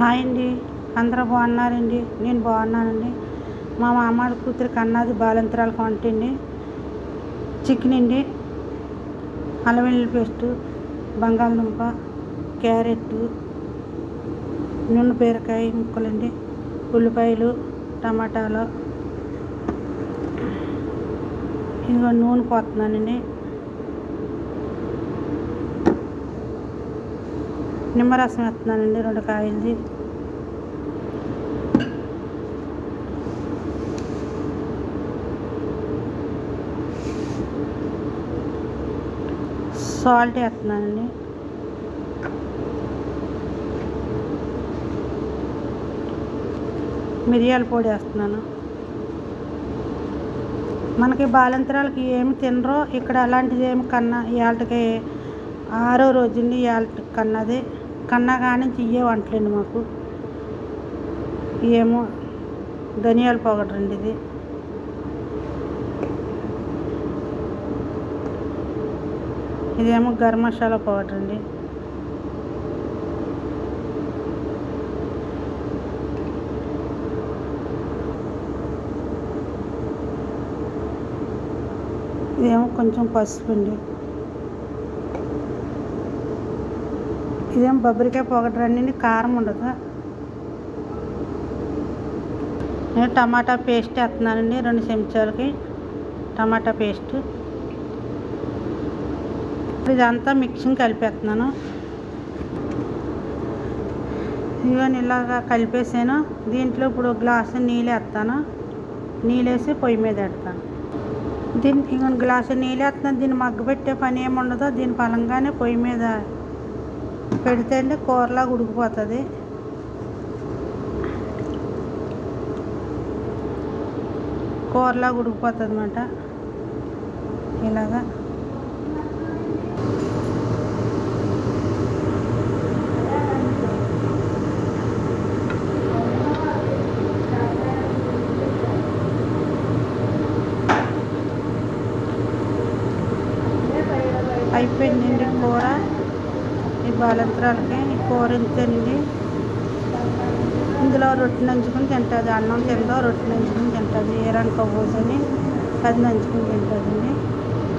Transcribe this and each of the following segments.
Hi అండి. అందరూ బాగున్నారండి? నేను బాగున్నానండి. మా మామ కూతురికి అన్నది బాలింతరాలకు వంట అండి. చికెన్ అండి, అల్లం వెల్లుల్లి పేస్టు, బంగాళదుంప, క్యారెట్, బీరకాయ ముక్కలండి, ఉల్లిపాయలు, టమాటాలు, ఇదిగో నూనె పోతున్నానండి. నిమ్మరసం వేస్తున్నానండి 2 కాయలది. సాల్ట్ వేస్తున్నానండి. మిరియాల పొడి వేస్తున్నాను. మనకి బాలింతరాలకి ఏమి తినరో ఇక్కడ అలాంటిది ఏమి కన్నా ఇవాళకి 6వ రోజుండి ఇవాళ కన్నది. కన్నా కానించి ఇవే వంటలండి మాకు. ఏమో ధనియాల పౌడర్ అండి ఇది. ఇదేమో గరం మసాలా పౌడర్ అండి. ఇదేమో కొంచెం పసుపు అండి. ఇదేమో బొబ్బరికాయ పౌడర్ అండి. కారం ఉండదు. నేను టమాటా పేస్ట్ వేస్తున్నానండి 2 చెంచాలకి టమాటా పేస్ట్. ఇదంతా మిక్సింగ్ కలిపేస్తున్నాను. ఇవన్నీ ఇలాగా కలిపేసాను. దీంట్లో ఇప్పుడు గ్లాసు నీళ్ళు వేస్తాను. నీళ్ళు వేసి పొయ్యి మీద పెడతాను. ఇక గ్లాసు నీళ్ళు వేస్తున్నాను. దీన్ని మగ్గబెట్టే పని ఏమి ఉండదు. దీని పలంగానే పొయ్యి మీద పెడితే అండి కూరలాగా ఉడికిపోతుంది. అన్నమాట. ఇలాగా అయిపోయిందండి కూర. ఈ బాలింతరాలకి ఈ కూర ఇంతేనండి. ఇందులో రొట్టె నంచుకుని తింటుంది. అన్నం తిందో రొట్టె నంచుకుని తింటుంది. ఏరానికి పోసుకొని అది నంచుకుని తింటుందండి.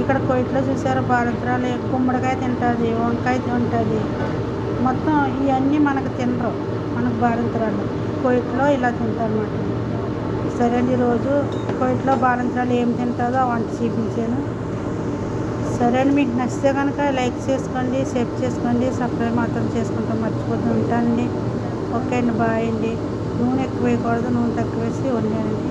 ఇక్కడ కోయిట్లో చూసారా బాలింతరాలు గుమ్మడికాయ తింటుంది, వంకాయ తింటుంది. మొత్తం ఇవన్నీ మనకు తినరు. మనకు బాలింతరాలు కోయిట్లో ఇలా తింటారన్నమాట. సరే అండి, ఈరోజు కోయిట్లో బాలింతరాలు ఏం తింటుందో వంట చూపించాను. సరే అండి, మీకు నచ్చితే కనుక లైక్ చేసుకోండి, షేర్ చేసుకోండి, సబ్స్క్రైబ్ మాత్రం చేసుకుంటూ మర్చిపోతూ ఉంటానండి. ఓకే అండి, బాయ్ అండి. నూనె ఎక్కువ వేయకూడదు, నూనె తక్కువ వేసి వండానండి.